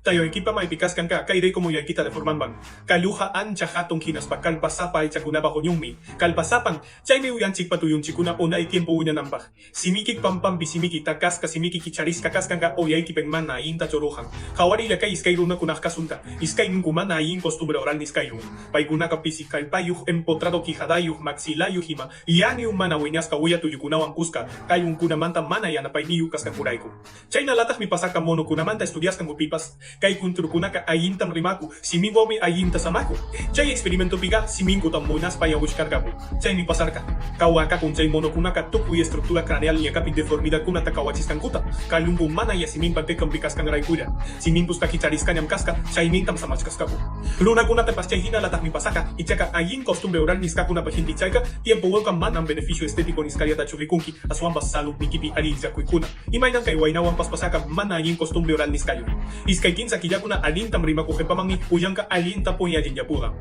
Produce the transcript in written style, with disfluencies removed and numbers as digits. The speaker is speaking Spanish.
Tayo equipa maipikaskan ka, kay rey como yakita de formanban. Kaluha ancha hatong hinaspa, kalpasapa ay tsakunaba honyungmi. Kalpasapang, chay may uyanchik patuyong chikuna o na tiempo unya nambak. Simikik pampam bisimiki takas ka simiki kicharis kakaskan ka o yay kipen na inta chorohan. Kawari la kay iskay runa kunak kasunta. Iskay nguma na in costumbre oral ni iskayong. Pay kunaka pisikal payuh empotrado kijadayuh maxilayuh hima. Yani mana winyas ka uya tuyukunawan kuska. Kayong kunamanta mana yana pay niyu kaskan Chay na latah mi pasaka mono kunamanta estudias kan pipas. Kay kunturkunaka ayintam rimaku, simigo mi ayinta samaku. Chay experimento piga, simingo tam monas paya buscargabu. Chay mi pasarka. Kawaka kun chay mono kunaka tupu y estructura craneal ni akapi deformidad kunata kawachiskan kuta. Kalumbu mana ya simin pate kampikas kan raikuya. Simin pusta kichariskan yam kaska, chay mintam samachkaskabu. Luna kunata pas chay hina latah mi pasaka, ichaka ayin costumbre oral niska kuna pahinti chayka, tiempo welcome manam beneficio estético niskaria tachurikunki, asuambas salud nikipi alinza kuikuna. Imainan kay wainawan pas pasaka mana ayin costumbre oral niskayo. Iskay kinsa kiyakuna alintam rimaku hepamangi uyangka alinta po yajin yapuga.